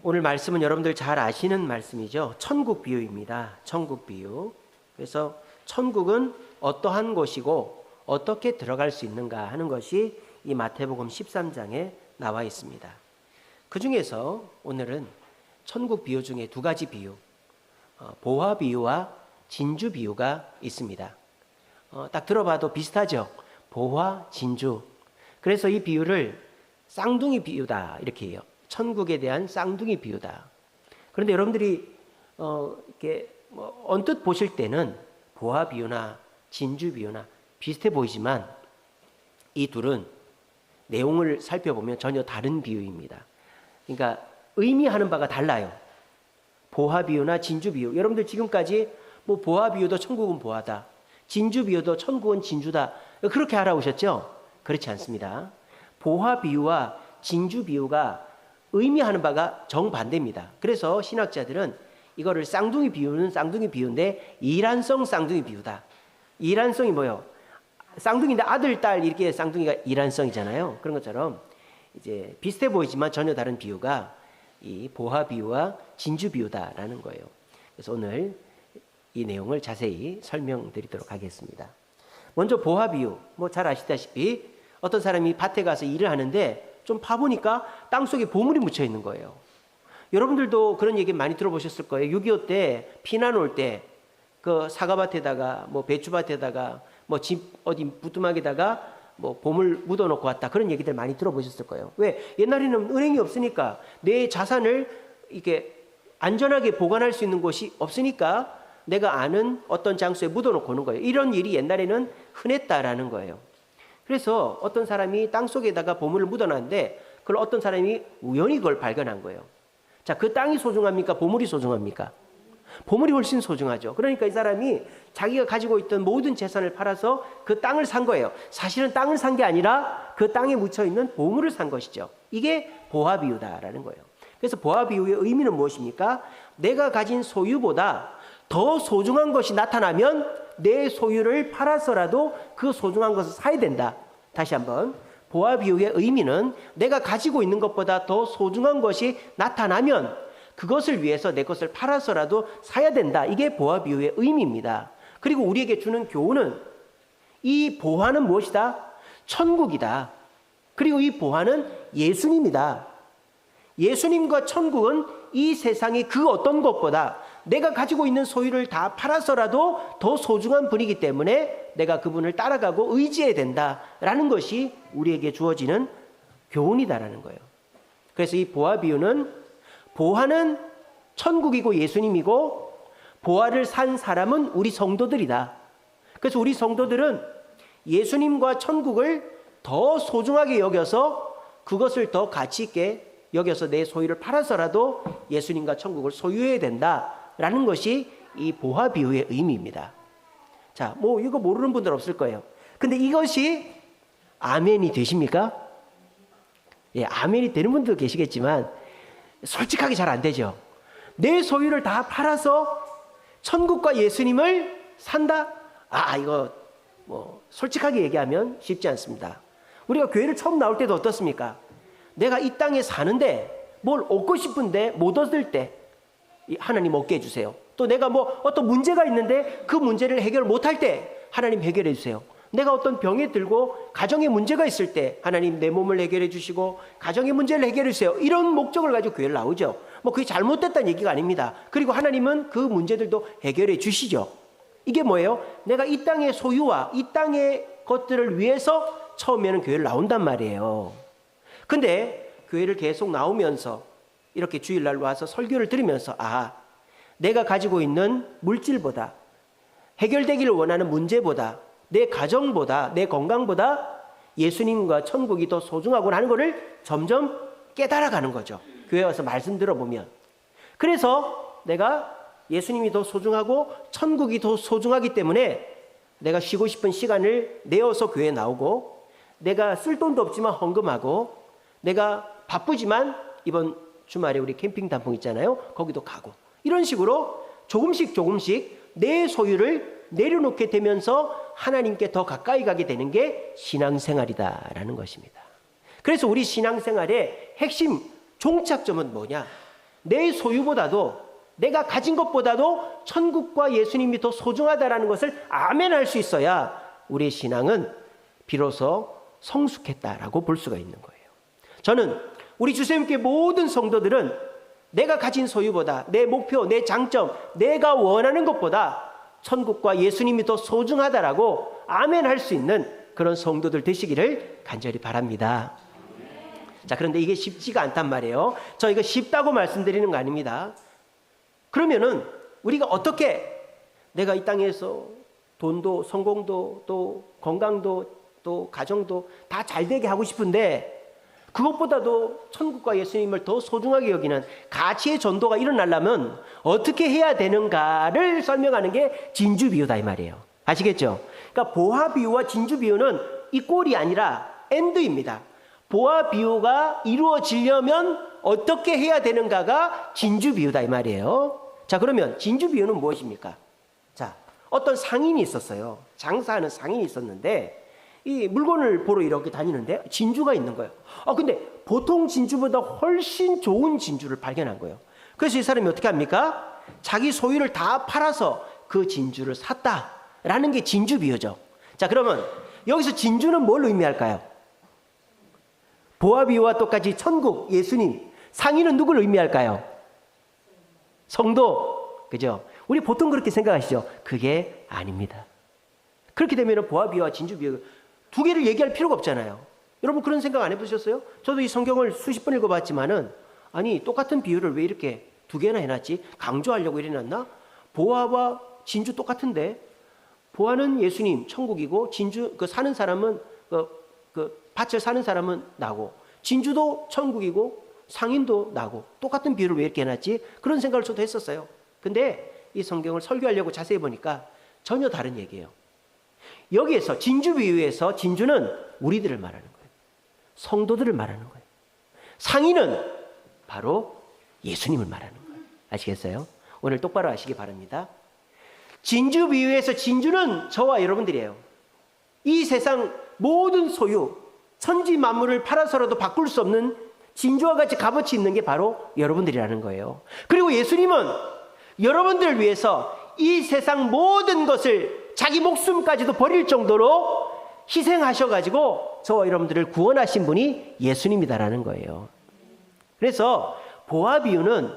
오늘 말씀은 여러분들 잘 아시는 말씀이죠. 천국 비유입니다. 천국 비유. 그래서 천국은 어떠한 곳이고 어떻게 들어갈 수 있는가 하는 것이 이 마태복음 13장에 나와 있습니다. 그 중에서 오늘은 천국 비유 중에 두 가지 비유, 보화 비유와 진주 비유가 있습니다. 딱 들어봐도 비슷하죠. 보화, 진주. 그래서 이 비유를 쌍둥이 비유다 이렇게 해요. 천국에 대한 쌍둥이 비유다. 그런데 여러분들이 이렇게 언뜻 보실 때는 보화 비유나 진주 비유나 비슷해 보이지만 이 둘은 내용을 살펴보면 전혀 다른 비유입니다. 그러니까 의미하는 바가 달라요. 보화 비유나 진주 비유. 여러분들 지금까지 보화 비유도 천국은 보화다, 진주 비유도 천국은 진주다, 그렇게 알아오셨죠? 그렇지 않습니다. 보화 비유와 진주 비유가 의미하는 바가 정반대입니다. 그래서 신학자들은 이거를 쌍둥이 비유는 쌍둥이 비유인데 이란성 쌍둥이 비유다. 이란성이 뭐예요? 쌍둥이인데 아들, 딸 이렇게 쌍둥이가 이란성이잖아요. 그런 것처럼 이제 비슷해 보이지만 전혀 다른 비유가 이 보화 비유와 진주 비유다라는 거예요. 그래서 오늘 이 내용을 자세히 설명드리도록 하겠습니다. 먼저 보화 비유. 잘 아시다시피 어떤 사람이 밭에 가서 일을 하는데 좀 파보니까 땅속에 보물이 묻혀 있는 거예요. 여러분들도 그런 얘기 많이 들어보셨을 거예요. 6.25 때 피난 올 때 그 사과밭에다가 배추밭에다가 집 어디 부뚜막에다가 보물 묻어놓고 왔다, 그런 얘기들 많이 들어보셨을 거예요. 왜? 옛날에는 은행이 없으니까 내 자산을 이렇게 안전하게 보관할 수 있는 곳이 없으니까 내가 아는 어떤 장소에 묻어놓고 오는 거예요. 이런 일이 옛날에는 흔했다라는 거예요. 그래서 어떤 사람이 땅속에다가 보물을 묻어놨는데 그걸 어떤 사람이 우연히 그걸 발견한 거예요. 자, 그 땅이 소중합니까? 보물이 소중합니까? 보물이 훨씬 소중하죠. 그러니까 이 사람이 자기가 가지고 있던 모든 재산을 팔아서 그 땅을 산 거예요. 사실은 땅을 산 게 아니라 그 땅에 묻혀있는 보물을 산 것이죠. 이게 보화 비유다라는 거예요. 그래서 보화 비유의 의미는 무엇입니까? 내가 가진 소유보다 더 소중한 것이 나타나면 내 소유를 팔아서라도 그 소중한 것을 사야 된다. 다시 한번, 보화 비유의 의미는 내가 가지고 있는 것보다 더 소중한 것이 나타나면 그것을 위해서 내 것을 팔아서라도 사야 된다. 이게 보화 비유의 의미입니다. 그리고 우리에게 주는 교훈은 이 보화는 무엇이다? 천국이다. 그리고 이 보화는 예수님이다. 예수님과 천국은 이 세상의 그 어떤 것보다 내가 가지고 있는 소유를 다 팔아서라도 더 소중한 분이기 때문에 내가 그분을 따라가고 의지해야 된다라는 것이 우리에게 주어지는 교훈이다라는 거예요. 그래서 이 보화 비유는, 보화는 천국이고 예수님이고 보화를 산 사람은 우리 성도들이다. 그래서 우리 성도들은 예수님과 천국을 더 소중하게 여겨서 그것을 더 가치 있게 여겨서 내 소유를 팔아서라도 예수님과 천국을 소유해야 된다라는 것이 이 보화 비유의 의미입니다. 자, 이거 모르는 분들 없을 거예요. 근데 이것이 아멘이 되십니까? 예, 아멘이 되는 분도 계시겠지만 솔직하게 잘 안 되죠. 내 소유를 다 팔아서 천국과 예수님을 산다? 이거 솔직하게 얘기하면 쉽지 않습니다. 우리가 교회를 처음 나올 때도 어떻습니까? 내가 이 땅에 사는데 뭘 얻고 싶은데 못 얻을 때 하나님 얻게 해주세요. 또 내가 어떤 문제가 있는데 그 문제를 해결 못할 때 하나님 해결해 주세요. 내가 어떤 병에 들고 가정에 문제가 있을 때 하나님 내 몸을 해결해 주시고 가정의 문제를 해결해 주세요. 이런 목적을 가지고 교회를 나오죠. 그게 잘못됐다는 얘기가 아닙니다. 그리고 하나님은 그 문제들도 해결해 주시죠. 이게 뭐예요? 내가 이 땅의 소유와 이 땅의 것들을 위해서 처음에는 교회를 나온단 말이에요. 근데 교회를 계속 나오면서 이렇게 주일날 와서 설교를 들으면서 내가 가지고 있는 물질보다, 해결되기를 원하는 문제보다, 내 가정보다, 내 건강보다 예수님과 천국이 더 소중하구나 하는 것을 점점 깨달아가는 거죠. 교회 와서 말씀 들어보면. 그래서 내가 예수님이 더 소중하고 천국이 더 소중하기 때문에 내가 쉬고 싶은 시간을 내어서 교회에 나오고, 내가 쓸 돈도 없지만 헌금하고, 내가 바쁘지만 이번 주말에 우리 캠핑 단풍 있잖아요. 거기도 가고, 이런 식으로 조금씩 내 소유를 내려놓게 되면서 하나님께 더 가까이 가게 되는 게 신앙생활이다라는 것입니다. 그래서 우리 신앙생활의 핵심 종착점은 뭐냐? 내 소유보다도 내가 가진 것보다도 천국과 예수님이 더 소중하다라는 것을 아멘할 수 있어야 우리의 신앙은 비로소 성숙했다라고 볼 수가 있는 거예요. 저는 우리 주님께 모든 성도들은 내가 가진 소유보다 내 목표, 내 장점, 내가 원하는 것보다 천국과 예수님이 더 소중하다라고 아멘할 수 있는 그런 성도들 되시기를 간절히 바랍니다. 자, 그런데 이게 쉽지가 않단 말이에요. 저 이거 쉽다고 말씀드리는 거 아닙니다. 그러면은 우리가 어떻게 내가 이 땅에서 돈도 성공도 또 건강도 또 가정도 다 잘되게 하고 싶은데 그것보다도 천국과 예수님을 더 소중하게 여기는 가치의 전도가 일어나려면 어떻게 해야 되는가를 설명하는 게 진주비유다 이 말이에요. 아시겠죠? 그러니까 보화비유와 진주비유는 이 꼴이 아니라 엔드입니다. 보화비유가 이루어지려면 어떻게 해야 되는가가 진주비유다 이 말이에요. 자, 그러면 진주비유는 무엇입니까? 자, 어떤 상인이 있었어요. 장사하는 상인이 있었는데 이 물건을 보러 이렇게 다니는데 진주가 있는 거예요. 근데 보통 진주보다 훨씬 좋은 진주를 발견한 거예요. 그래서 이 사람이 어떻게 합니까? 자기 소유를 다 팔아서 그 진주를 샀다라는 게 진주비유죠. 자, 그러면 여기서 진주는 뭘 의미할까요? 보화비유와 똑같이 천국, 예수님. 상인은 누구를 의미할까요? 성도. 그죠? 우리 보통 그렇게 생각하시죠? 그게 아닙니다. 그렇게 되면 보화비유와 진주비유 두 개를 얘기할 필요가 없잖아요. 여러분 그런 생각 안 해보셨어요? 저도 이 성경을 수십 번 읽어봤지만은 아니 똑같은 비유를 왜 이렇게 두 개나 해놨지? 강조하려고 이래놨나? 보화와 진주 똑같은데 보화는 예수님 천국이고 진주 그 사는 사람은 그 밭을 사는 사람은 나고 진주도 천국이고 상인도 나고 똑같은 비유를 왜 이렇게 해놨지? 그런 생각을 저도 했었어요. 근데 이 성경을 설교하려고 자세히 보니까 전혀 다른 얘기예요. 여기에서 진주 비유에서 진주는 우리들을 말하는 거예요. 성도들을 말하는 거예요. 상인은 바로 예수님을 말하는 거예요. 아시겠어요? 오늘 똑바로 아시기 바랍니다. 진주 비유에서 진주는 저와 여러분들이에요. 이 세상 모든 소유, 천지 만물을 팔아서라도 바꿀 수 없는 진주와 같이 값어치 있는 게 바로 여러분들이라는 거예요. 그리고 예수님은 여러분들을 위해서 이 세상 모든 것을 자기 목숨까지도 버릴 정도로 희생하셔가지고 저와 여러분들을 구원하신 분이 예수님이다라는 거예요. 그래서 보화비유는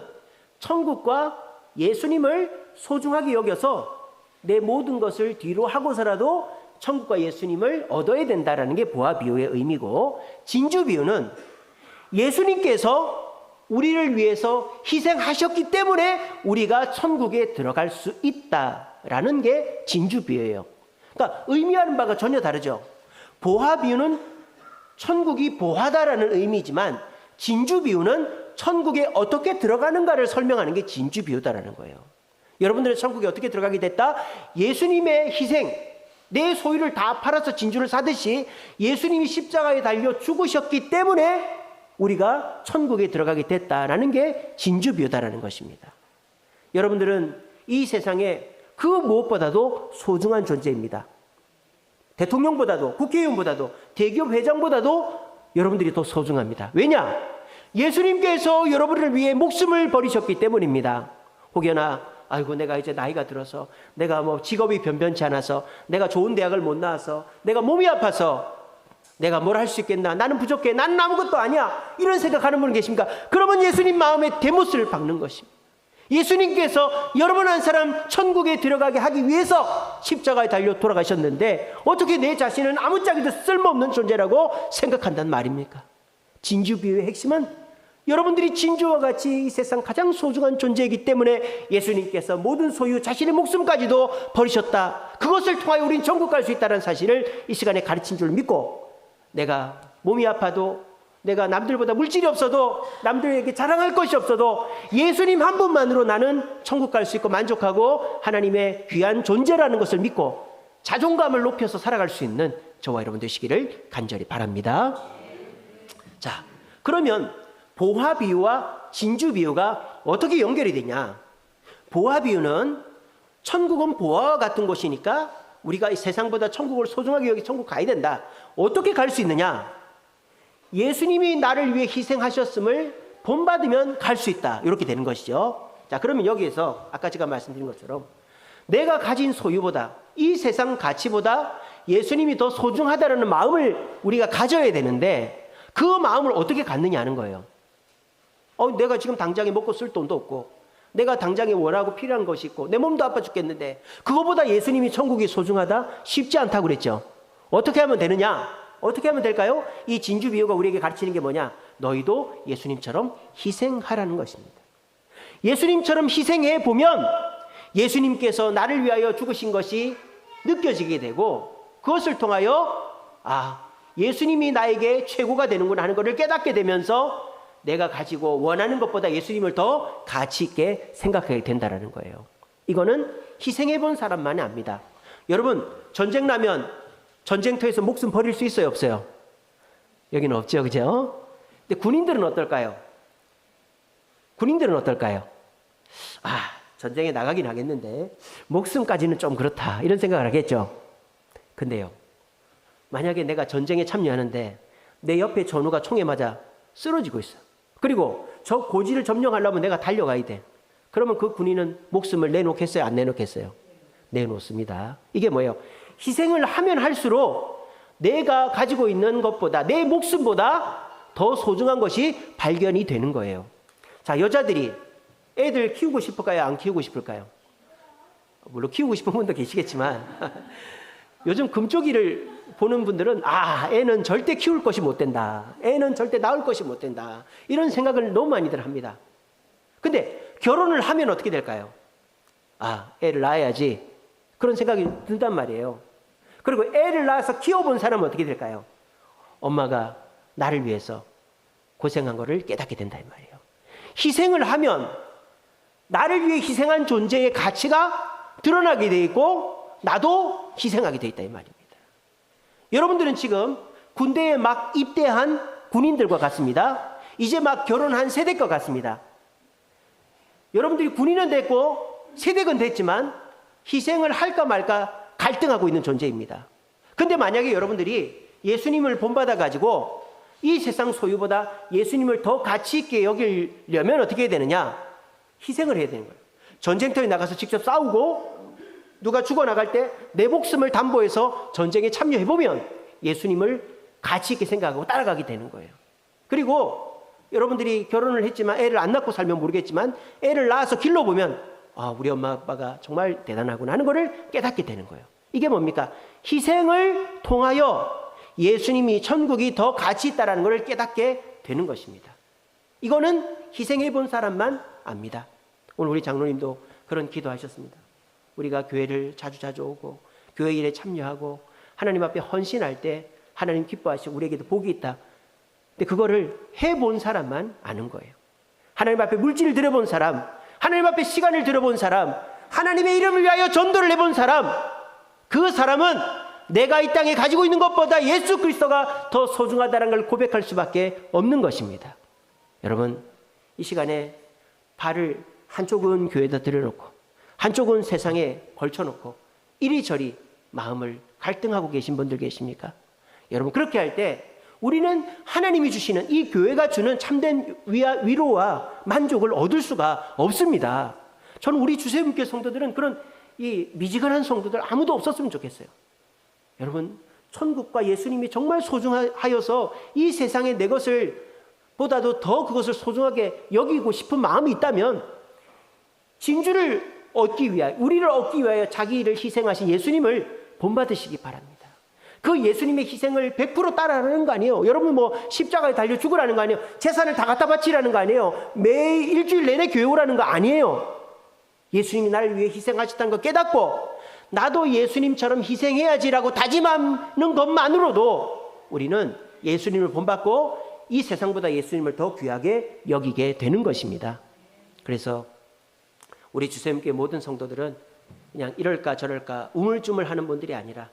천국과 예수님을 소중하게 여겨서 내 모든 것을 뒤로 하고서라도 천국과 예수님을 얻어야 된다라는 게 보화비유의 의미고, 진주비유는 예수님께서 우리를 위해서 희생하셨기 때문에 우리가 천국에 들어갈 수 있다라는 게 진주비유예요. 그러니까 의미하는 바가 전혀 다르죠. 보화비유는 천국이 보화다라는 의미지만 진주비유는 천국에 어떻게 들어가는가를 설명하는 게 진주비유다라는 거예요. 여러분들은 천국에 어떻게 들어가게 됐다? 예수님의 희생, 내 소유를 다 팔아서 진주를 사듯이 예수님이 십자가에 달려 죽으셨기 때문에 우리가 천국에 들어가게 됐다라는 게 진주비유다라는 것입니다. 여러분들은 이 세상에 그 무엇보다도 소중한 존재입니다. 대통령보다도 국회의원보다도 대기업 회장보다도 여러분들이 더 소중합니다. 왜냐? 예수님께서 여러분을 위해 목숨을 버리셨기 때문입니다. 혹여나 아이고 내가 이제 나이가 들어서 내가 뭐 직업이 변변치 않아서 내가 좋은 대학을 못 나와서 내가 몸이 아파서 내가 뭘 할 수 있겠나? 나는 부족해. 나는 아무것도 아니야. 이런 생각하는 분 계십니까? 그러면 예수님 마음에 대못을 박는 것입니다. 예수님께서 여러분 한 사람 천국에 들어가게 하기 위해서 십자가에 달려 돌아가셨는데 어떻게 내 자신은 아무짝에도 쓸모없는 존재라고 생각한단 말입니까? 진주비유의 핵심은 여러분들이 진주와 같이 이 세상 가장 소중한 존재이기 때문에 예수님께서 모든 소유 자신의 목숨까지도 버리셨다. 그것을 통하여 우린 천국 갈 수 있다는 사실을 이 시간에 가르친 줄 믿고, 내가 몸이 아파도 내가 남들보다 물질이 없어도 남들에게 자랑할 것이 없어도 예수님 한 분만으로 나는 천국 갈 수 있고 만족하고 하나님의 귀한 존재라는 것을 믿고 자존감을 높여서 살아갈 수 있는 저와 여러분 되시기를 간절히 바랍니다. 자, 그러면 보화비유와 진주비유가 어떻게 연결이 되냐? 보화비유는 천국은 보화와 같은 곳이니까 우리가 이 세상보다 천국을 소중하게 여기 천국 가야 된다. 어떻게 갈 수 있느냐? 예수님이 나를 위해 희생하셨음을 본받으면 갈 수 있다. 이렇게 되는 것이죠. 자, 그러면 여기에서 아까 제가 말씀드린 것처럼 내가 가진 소유보다, 이 세상 가치보다 예수님이 더 소중하다는 마음을 우리가 가져야 되는데, 그 마음을 어떻게 갖느냐 하는 거예요. 내가 지금 당장에 먹고 쓸 돈도 없고, 내가 당장에 원하고 필요한 것이 있고, 내 몸도 아파 죽겠는데 그거보다 예수님이 천국이 소중하다? 쉽지 않다고 그랬죠. 어떻게 하면 되느냐? 어떻게 하면 될까요? 이 진주 비유가 우리에게 가르치는 게 뭐냐? 너희도 예수님처럼 희생하라는 것입니다. 예수님처럼 희생해 보면 예수님께서 나를 위하여 죽으신 것이 느껴지게 되고, 그것을 통하여 예수님이 나에게 최고가 되는구나 하는 것을 깨닫게 되면서 내가 가지고 원하는 것보다 예수님을 더 가치 있게 생각하게 된다는 거예요. 이거는 희생해 본 사람만이 압니다. 여러분, 전쟁 나면 전쟁터에서 목숨 버릴 수 있어요, 없어요? 여기는 없죠, 그죠? 근데 군인들은 어떨까요? 군인들은 어떨까요? 전쟁에 나가긴 하겠는데 목숨까지는 좀 그렇다, 이런 생각을 하겠죠. 근데요, 만약에 내가 전쟁에 참여하는데 내 옆에 전우가 총에 맞아 쓰러지고 있어. 그리고 저 고지를 점령하려면 내가 달려가야 돼. 그러면 그 군인은 목숨을 내놓겠어요, 안 내놓겠어요? 내놓습니다. 이게 뭐예요? 희생을 하면 할수록 내가 가지고 있는 것보다, 내 목숨보다 더 소중한 것이 발견이 되는 거예요. 자, 여자들이 애들 키우고 싶을까요, 안 키우고 싶을까요? 물론 키우고 싶은 분도 계시겠지만 요즘 금쪽이를 보는 분들은 애는 절대 키울 것이 못 된다, 애는 절대 낳을 것이 못 된다, 이런 생각을 너무 많이들 합니다. 근데 결혼을 하면 어떻게 될까요? 애를 낳아야지, 그런 생각이 든단 말이에요. 그리고 애를 낳아서 키워본 사람은 어떻게 될까요? 엄마가 나를 위해서 고생한 거를 깨닫게 된다, 이 말이에요. 희생을 하면 나를 위해 희생한 존재의 가치가 드러나게 돼 있고, 나도 희생하게 돼 있다, 이 말입니다. 여러분들은 지금 군대에 막 입대한 군인들과 같습니다. 이제 막 결혼한 세대과 같습니다. 여러분들이 군인은 됐고 세대건 됐지만 희생을 할까 말까 갈등하고 있는 존재입니다. 근데 만약에 여러분들이 예수님을 본받아 가지고 이 세상 소유보다 예수님을 더 가치 있게 여기려면 어떻게 해야 되느냐? 희생을 해야 되는 거예요. 전쟁터에 나가서 직접 싸우고, 누가 죽어나갈 때 내 목숨을 담보해서 전쟁에 참여해보면 예수님을 가치 있게 생각하고 따라가게 되는 거예요. 그리고 여러분들이 결혼을 했지만 애를 안 낳고 살면 모르겠지만 애를 낳아서 길러보면 우리 엄마 아빠가 정말 대단하구나 하는 것을 깨닫게 되는 거예요. 이게 뭡니까? 희생을 통하여 예수님이 천국이 더 가치 있다는 것을 깨닫게 되는 것입니다. 이거는 희생해 본 사람만 압니다. 오늘 우리 장로님도 그런 기도하셨습니다. 우리가 교회를 자주 오고 교회 일에 참여하고 하나님 앞에 헌신할 때 하나님 기뻐하시고 우리에게도 복이 있다. 근데 그거를 해본 사람만 아는 거예요. 하나님 앞에 물질을 들여본 사람, 하나님 앞에 시간을 들여본 사람, 하나님의 이름을 위하여 전도를 해본 사람, 그 사람은 내가 이 땅에 가지고 있는 것보다 예수 그리스도가 더 소중하다는 걸 고백할 수밖에 없는 것입니다. 여러분, 이 시간에 발을 한쪽은 교회에다 들여놓고 한쪽은 세상에 걸쳐놓고 이리저리 마음을 갈등하고 계신 분들 계십니까? 여러분, 그렇게 할 때 우리는 하나님이 주시는 이 교회가 주는 참된 위로와 만족을 얻을 수가 없습니다. 저는 우리 주세문교 성도들은 그런 이 미지근한 성도들 아무도 없었으면 좋겠어요. 여러분, 천국과 예수님이 정말 소중하여서 이 세상에 내 것을 보다도 더 그것을 소중하게 여기고 싶은 마음이 있다면 진주를 얻기 위하여, 우리를 얻기 위하여 자기를 희생하신 예수님을 본받으시기 바랍니다. 그 예수님의 희생을 100% 따라하는 거 아니에요. 여러분 십자가에 달려 죽으라는 거 아니에요. 재산을 다 갖다 바치라는 거 아니에요. 매일 일주일 내내 교회 오라는 거 아니에요. 예수님이 나를 위해 희생하셨다는 거 깨닫고 나도 예수님처럼 희생해야지라고 다짐하는 것만으로도 우리는 예수님을 본받고 이 세상보다 예수님을 더 귀하게 여기게 되는 것입니다. 그래서 우리 주세님께 모든 성도들은 그냥 이럴까 저럴까 우물쭈물하는 분들이 아니라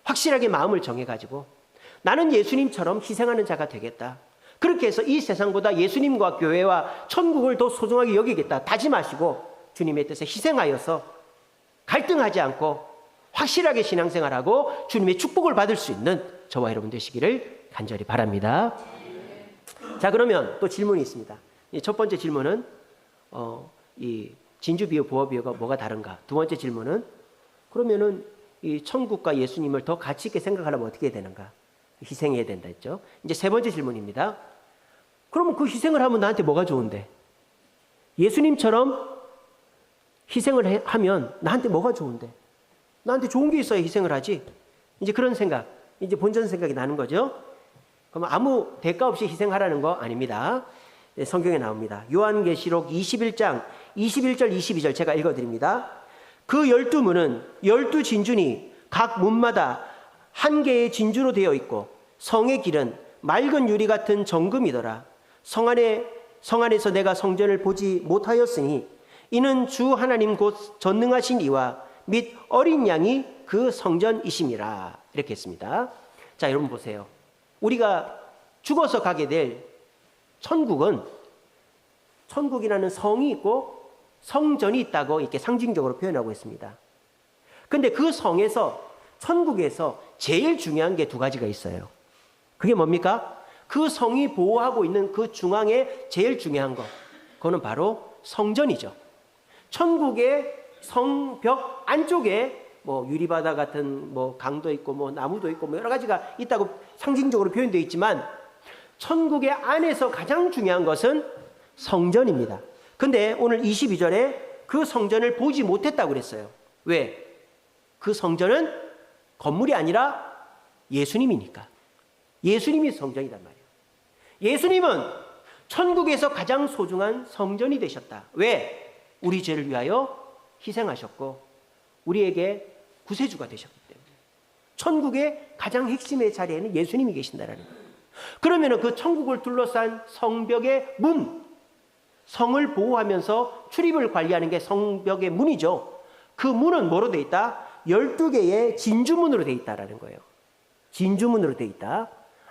확실하게 마음을 정해가지고 나는 예수님처럼 희생하는 자가 되겠다. 그렇게 해서 이 세상보다 예수님과 교회와 천국을 더 소중하게 여기겠다 다짐하시고 주님의 뜻에 희생하여서 갈등하지 않고 확실하게 신앙생활하고 주님의 축복을 받을 수 있는 저와 여러분 되시기를 간절히 바랍니다. 자, 그러면 또 질문이 있습니다. 이 첫 번째 질문은 이 진주 비유, 보화 비유가 뭐가 다른가? 두 번째 질문은 그러면은 이 천국과 예수님을 더 가치 있게 생각하려면 어떻게 해야 되는가? 희생해야 된다 했죠. 이제 세 번째 질문입니다. 그러면 그 희생을 하면 나한테 뭐가 좋은데? 예수님처럼 희생을 하면 나한테 뭐가 좋은데? 나한테 좋은 게 있어야 희생을 하지. 이제 그런 생각, 이제 본전 생각이 나는 거죠. 그럼 아무 대가 없이 희생하라는 거 아닙니다. 네, 성경에 나옵니다. 요한계시록 21장 21절 22절 제가 읽어드립니다. 그 12문은 12진주니 각 문마다 한 개의 진주로 되어 있고 성의 길은 맑은 유리 같은 정금이더라. 성 안에서 내가 성전을 보지 못하였으니 이는 주 하나님 곧 전능하신 이와 및 어린 양이 그 성전이심이라. 이렇게 했습니다. 자, 여러분 보세요. 우리가 죽어서 가게 될 천국은 천국이라는 성이 있고 성전이 있다고 이렇게 상징적으로 표현하고 있습니다. 근데 그 성에서 천국에서 제일 중요한 게 두 가지가 있어요. 그게 뭡니까? 그 성이 보호하고 있는 그 중앙에 제일 중요한 거, 그거는 바로 성전이죠. 천국의 성벽 안쪽에 뭐 유리바다 같은 뭐 강도 있고 뭐 나무도 있고 뭐 여러 가지가 있다고 상징적으로 표현되어 있지만 천국의 안에서 가장 중요한 것은 성전입니다. 근데 오늘 22절에 그 성전을 보지 못했다고 그랬어요. 왜? 그 성전은 건물이 아니라 예수님이니까. 예수님이 성전이단 말이에요. 예수님은 천국에서 가장 소중한 성전이 되셨다. 왜? 우리 죄를 위하여 희생하셨고 우리에게 구세주가 되셨기 때문에. 천국의 가장 핵심의 자리에는 예수님이 계신다는 거예요. 그러면 그 천국을 둘러싼 성벽의 문, 성을 보호하면서 출입을 관리하는 게 성벽의 문이죠. 그 문은 뭐로 되어 있다? 12개의 진주문으로 되어 있다는 거예요. 진주문으로 되어 있다.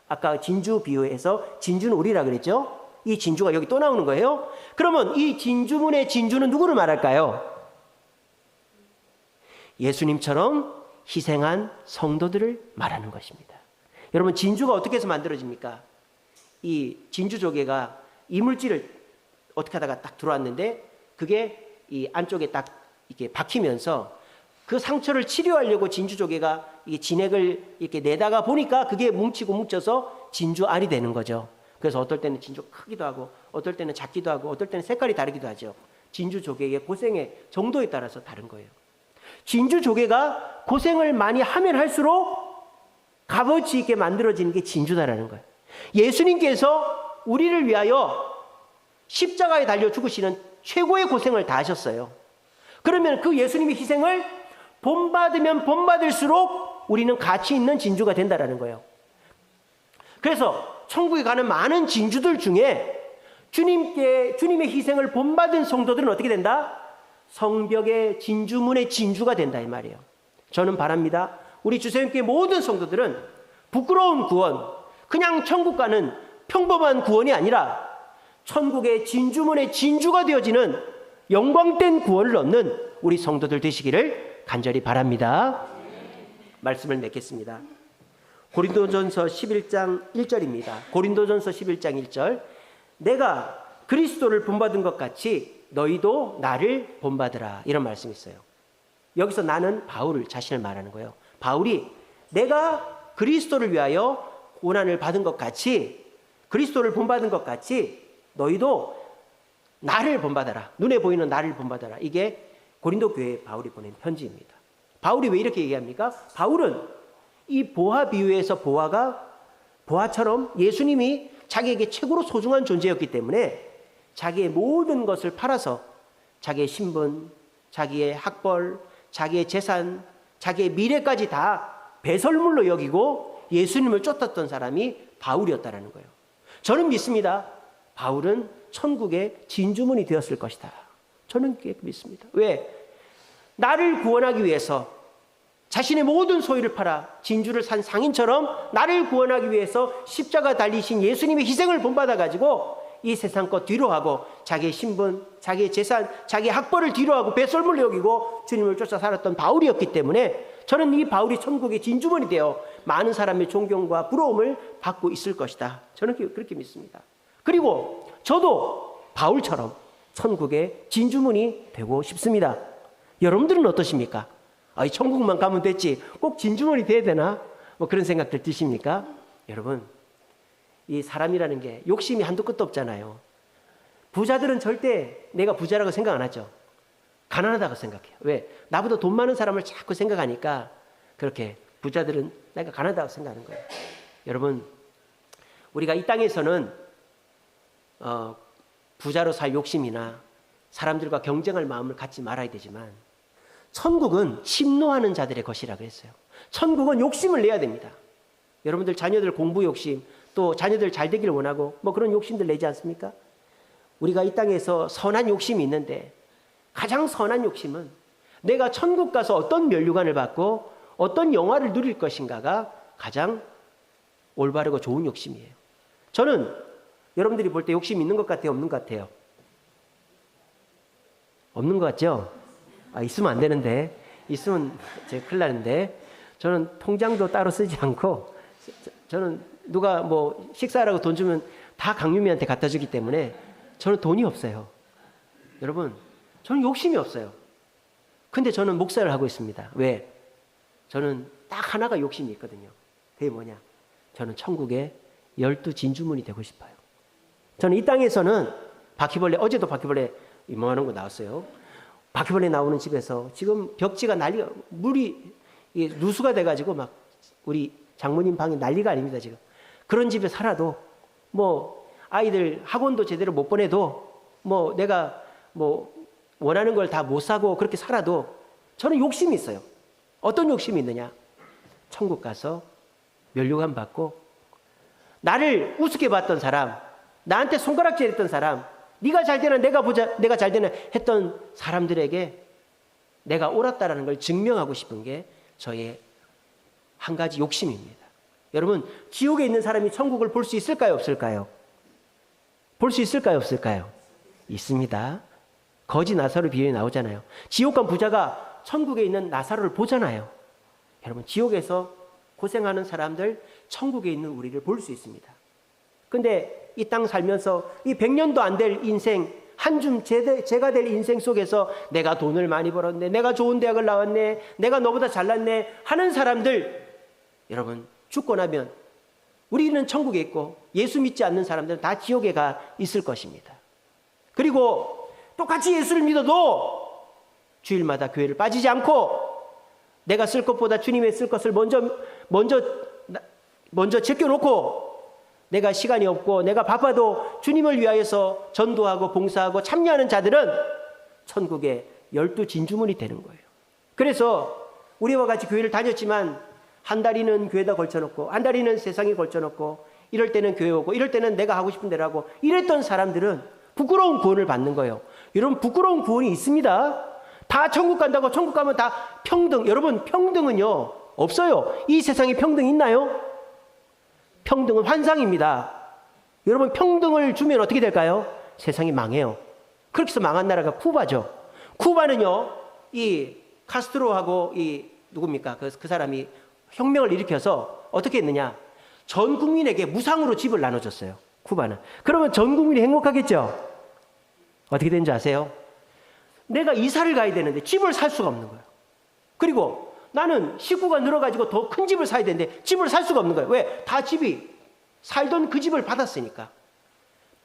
아까 진주 비유에서 진주는 우리라 그랬죠? 이 진주가 여기 또 나오는 거예요. 그러면 이 진주문의 진주는 누구를 말할까요? 예수님처럼 희생한 성도들을 말하는 것입니다. 여러분, 진주가 어떻게 해서 만들어집니까? 이 진주 조개가 이물질을 어떻게 하다가 딱 들어왔는데 그게 이 안쪽에 딱 이렇게 박히면서 그 상처를 치료하려고 진주 조개가 이게 진액을 이렇게 내다가 보니까 그게 뭉치고 뭉쳐서 진주 알이 되는 거죠. 그래서 어떨 때는 진주 크기도 하고 어떨 때는 작기도 하고 어떨 때는 색깔이 다르기도 하죠. 진주 조개의 고생의 정도에 따라서 다른 거예요. 진주 조개가 고생을 많이 하면 할수록 값어치 있게 만들어지는 게 진주다라는 거예요. 예수님께서 우리를 위하여 십자가에 달려 죽으시는 최고의 고생을 다 하셨어요. 그러면 그 예수님의 희생을 본받으면 본받을수록 우리는 가치 있는 진주가 된다라는 거예요. 그래서 천국에 가는 많은 진주들 중에 주님의 희생을 본받은 성도들은 어떻게 된다? 성벽의 진주문의 진주가 된다 이 말이에요. 저는 바랍니다. 우리 주세님께 모든 성도들은 부끄러운 구원, 그냥 천국 가는 평범한 구원이 아니라 천국의 진주문의 진주가 되어지는 영광된 구원을 얻는 우리 성도들 되시기를 간절히 바랍니다. 말씀을 맺겠습니다. 고린도전서 11장 1절입니다. 고린도전서 11장 1절. 내가 그리스도를 본받은 것 같이 너희도 나를 본받으라. 이런 말씀이 있어요. 여기서 나는 바울을 자신을 말하는 거예요. 바울이 내가 그리스도를 위하여 고난을 받은 것 같이 그리스도를 본받은 것 같이 너희도 나를 본받아라. 눈에 보이는 나를 본받아라. 이게 고린도 교회에 바울이 보낸 편지입니다. 바울이 왜 이렇게 얘기합니까? 바울은 이 보화 비유에서 보화처럼 예수님이 자기에게 최고로 소중한 존재였기 때문에 자기의 모든 것을 팔아서 자기의 신분, 자기의 학벌, 자기의 재산, 자기의 미래까지 다 배설물로 여기고 예수님을 쫓았던 사람이 바울이었다는 거예요. 저는 믿습니다. 바울은 천국의 진주문이 되었을 것이다. 저는 그렇게 믿습니다. 왜? 나를 구원하기 위해서 자신의 모든 소유를 팔아 진주를 산 상인처럼 나를 구원하기 위해서 십자가 달리신 예수님의 희생을 본받아가지고 이 세상 것 뒤로하고 자기의 신분, 자기의 재산, 자기의 학벌을 뒤로하고 배설물로 여기고 주님을 쫓아 살았던 바울이었기 때문에 저는 이 바울이 천국의 진주문이 되어 많은 사람의 존경과 부러움을 받고 있을 것이다. 저는 그렇게 믿습니다. 그리고 저도 바울처럼 천국의 진주문이 되고 싶습니다. 여러분들은 어떠십니까? 이 천국만 가면 됐지 꼭 진주문이 돼야 되나? 뭐 그런 생각들 드십니까? 여러분, 이 사람이라는 게 욕심이 한도 끝도 없잖아요. 부자들은 절대 내가 부자라고 생각 안 하죠. 가난하다고 생각해요. 왜? 나보다 돈 많은 사람을 자꾸 생각하니까 그렇게 부자들은 내가 가난하다고 생각하는 거예요. 여러분, 우리가 이 땅에서는 부자로 살 욕심이나 사람들과 경쟁할 마음을 갖지 말아야 되지만 천국은 심노하는 자들의 것이라 그랬어요. 천국은 욕심을 내야 됩니다. 여러분들 자녀들 공부 욕심, 또 자녀들 잘 되기를 원하고 뭐 그런 욕심들 내지 않습니까? 우리가 이 땅에서 선한 욕심이 있는데 가장 선한 욕심은 내가 천국 가서 어떤 면류관을 받고 어떤 영화를 누릴 것인가가 가장 올바르고 좋은 욕심이에요. 저는 여러분들이 볼 때 욕심 있는 것 같아요? 없는 것 같아요? 없는 것 같죠? 있으면 안 되는데, 있으면 제가 큰일 나는데, 저는 통장도 따로 쓰지 않고, 저는 누가 뭐 식사하라고 돈 주면 다 강유미한테 갖다 주기 때문에 저는 돈이 없어요. 여러분, 저는 욕심이 없어요. 근데 저는 목사를 하고 있습니다. 왜? 저는 딱 하나가 욕심이 있거든요. 그게 뭐냐? 저는 천국의 12진주문이 되고 싶어요. 저는 이 땅에서는 바퀴벌레, 어제도 바퀴벌레 이만한 거 나왔어요. 바퀴벌레 나오는 집에서 지금 벽지가 물이 누수가 돼가지고 막 우리 장모님 방이 난리가 아닙니다, 지금. 그런 집에 살아도 뭐 아이들 학원도 제대로 못 보내도 뭐 내가 뭐 원하는 걸 다 못 사고 그렇게 살아도 저는 욕심이 있어요. 어떤 욕심이 있느냐? 천국 가서 면류관 받고 나를 우습게 봤던 사람, 나한테 손가락질 했던 사람, 네가 잘 되나 내가 잘 되나 했던 사람들에게 내가 옳았다라는 걸 증명하고 싶은 게 저의 한 가지 욕심입니다. 여러분, 지옥에 있는 사람이 천국을 볼 수 있을까요? 없을까요? 볼 수 있을까요? 없을까요? 있습니다. 거지 나사로 비유에 나오잖아요. 지옥 간 부자가 천국에 있는 나사로를 보잖아요. 여러분, 지옥에서 고생하는 사람들, 천국에 있는 우리를 볼 수 있습니다. 근데 이 땅 살면서 이 100년도 안 될 인생, 한 줌 제가 될 인생 속에서 내가 돈을 많이 벌었네, 내가 좋은 대학을 나왔네, 내가 너보다 잘났네 하는 사람들, 여러분, 죽고 나면 우리는 천국에 있고 예수 믿지 않는 사람들은 다 지옥에 가 있을 것입니다. 그리고 똑같이 예수를 믿어도 주일마다 교회를 빠지지 않고 내가 쓸 것보다 주님의 쓸 것을 먼저 제껴놓고 내가 시간이 없고 내가 바빠도 주님을 위하여서 전도하고 봉사하고 참여하는 자들은 천국의 12진주문이 되는 거예요. 그래서 우리와 같이 교회를 다녔지만 한 다리는 교회에다 걸쳐놓고 한 다리는 세상에 걸쳐놓고 이럴 때는 교회 오고 이럴 때는 내가 하고 싶은 대로 하고 이랬던 사람들은 부끄러운 구원을 받는 거예요. 여러분, 부끄러운 구원이 있습니다. 다 천국 간다고 천국 가면 다 평등. 여러분, 평등은요 없어요. 이 세상에 평등 있나요? 평등은 환상입니다. 여러분, 평등을 주면 어떻게 될까요? 세상이 망해요. 그렇게 해서 망한 나라가 쿠바죠. 쿠바는요, 이 카스트로하고 이 누굽니까? 그 사람이 혁명을 일으켜서 어떻게 했느냐? 전 국민에게 무상으로 집을 나눠줬어요. 쿠바는. 그러면 전 국민이 행복하겠죠? 어떻게 되는지 아세요? 내가 이사를 가야 되는데 집을 살 수가 없는 거예요. 그리고 나는 식구가 늘어가지고 더 큰 집을 사야 되는데 집을 살 수가 없는 거예요. 왜? 다 집이 살던 그 집을 받았으니까.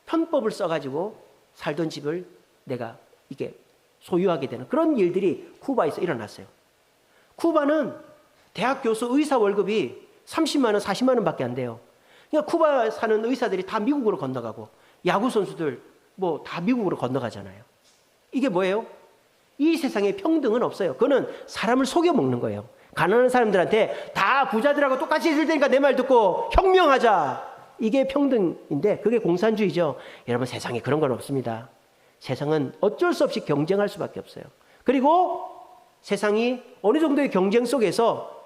편법을 써가지고 살던 집을 내가 이게 소유하게 되는 그런 일들이 쿠바에서 일어났어요. 쿠바는 대학 교수 의사 월급이 30만 원, 40만 원밖에 안 돼요. 그러니까 쿠바 사는 의사들이 다 미국으로 건너가고 야구 선수들 뭐 다 미국으로 건너가잖아요. 이게 뭐예요? 이 세상에 평등은 없어요. 그거는 사람을 속여먹는 거예요. 가난한 사람들한테 다 부자들하고 똑같이 해줄 테니까 내 말 듣고 혁명하자. 이게 평등인데 그게 공산주의죠. 여러분, 세상에 그런 건 없습니다. 세상은 어쩔 수 없이 경쟁할 수밖에 없어요. 그리고 세상이 어느 정도의 경쟁 속에서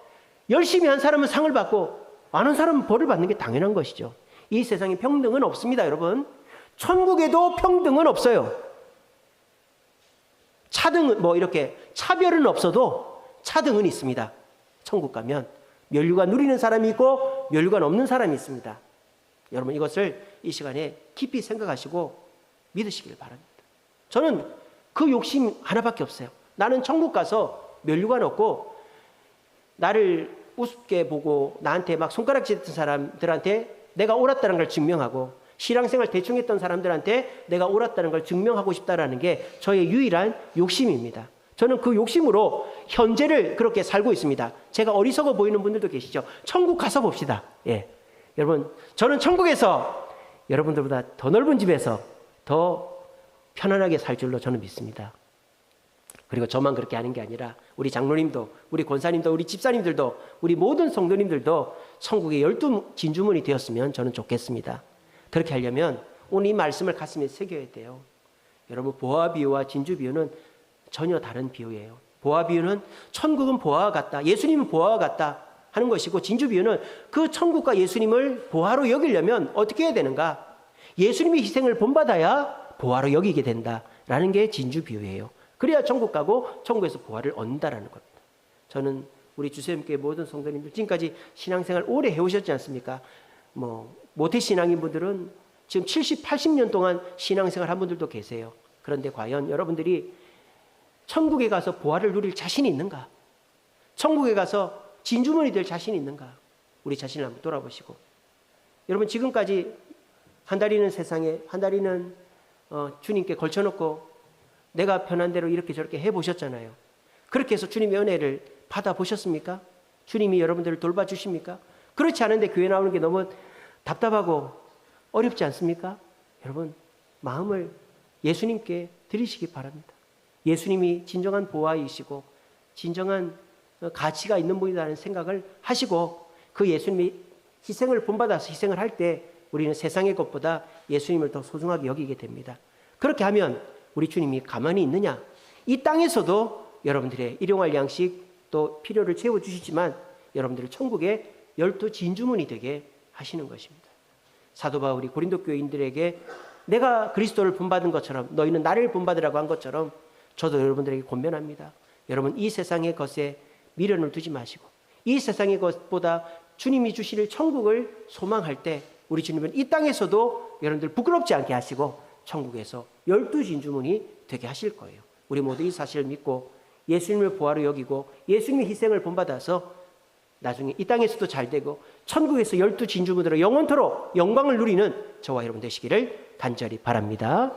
열심히 한 사람은 상을 받고 안 한 사람은 벌을 받는 게 당연한 것이죠. 이 세상에 평등은 없습니다, 여러분. 천국에도 평등은 없어요. 차등은 뭐 이렇게 차별은 없어도 차등은 있습니다. 천국 가면 면류관 누리는 사람이 있고 면류관 없는 사람이 있습니다. 여러분, 이것을 이 시간에 깊이 생각하시고 믿으시길 바랍니다. 저는 그 욕심 하나밖에 없어요. 나는 천국 가서 면류관 얻고 나를 우습게 보고 나한테 막 손가락질 했던 사람들한테 내가 옳았다는 걸 증명하고, 신앙생활 대충 했던 사람들한테 내가 옳았다는 걸 증명하고 싶다라는 게 저의 유일한 욕심입니다. 저는 그 욕심으로 현재를 그렇게 살고 있습니다. 제가 어리석어 보이는 분들도 계시죠. 천국 가서 봅시다. 예. 여러분, 저는 천국에서 여러분들보다 더 넓은 집에서 더 편안하게 살 줄로 저는 믿습니다. 그리고 저만 그렇게 하는 게 아니라 우리 장로님도, 우리 권사님도, 우리 집사님들도, 우리 모든 성도님들도 천국의 12 진주문이 되었으면 저는 좋겠습니다. 그렇게 하려면 오늘 이 말씀을 가슴에 새겨야 돼요. 여러분, 보화 비유와 진주 비유는 전혀 다른 비유예요. 보화 비유는 천국은 보화와 같다, 예수님은 보화와 같다 하는 것이고, 진주 비유는 그 천국과 예수님을 보화로 여기려면 어떻게 해야 되는가? 예수님의 희생을 본받아야 보화로 여기게 된다라는 게 진주 비유예요. 그래야 천국 가고 천국에서 보화를 얻는다라는 겁니다. 저는 우리 주세님께 모든 성도님들 지금까지 신앙생활 오래 해오셨지 않습니까? 모태 신앙인 분들은 지금 70, 80년 동안 신앙생활 한 분들도 계세요. 그런데 과연 여러분들이 천국에 가서 보화를 누릴 자신이 있는가? 천국에 가서 진주문이 될 자신이 있는가? 우리 자신을 한번 돌아보시고, 여러분 지금까지 한 달이는 세상에, 한 달이는 주님께 걸쳐놓고 내가 편한 대로 이렇게 저렇게 해보셨잖아요. 그렇게 해서 주님의 은혜를 받아보셨습니까? 주님이 여러분들을 돌봐주십니까? 그렇지 않은데 교회 나오는 게 너무 답답하고 어렵지 않습니까? 여러분, 마음을 예수님께 드리시기 바랍니다. 예수님이 진정한 보화이시고 진정한 가치가 있는 분이라는 생각을 하시고, 그 예수님이 희생을 본받아서 희생을 할 때 우리는 세상의 것보다 예수님을 더 소중하게 여기게 됩니다. 그렇게 하면 우리 주님이 가만히 있느냐? 이 땅에서도 여러분들의 일용할 양식 또 필요를 채워주시지만 여러분들을 천국의 12 진주문이 되게 하시는 것입니다. 사도 바울이 고린도 교인들에게 내가 그리스도를 본받은 것처럼 너희는 나를 본받으라고 한 것처럼 저도 여러분들에게 권면합니다. 여러분, 이 세상의 것에 미련을 두지 마시고 이 세상의 것보다 주님이 주실 천국을 소망할 때 우리 주님은 이 땅에서도 여러분들 부끄럽지 않게 하시고 천국에서 12 진주문이 되게 하실 거예요. 우리 모두 이 사실을 믿고 예수님을 보화로 여기고 예수님의 희생을 본받아서 나중에 이 땅에서도 잘 되고 천국에서 12 진주문으로 영원토록 영광을 누리는 저와 여러분 되시기를 간절히 바랍니다.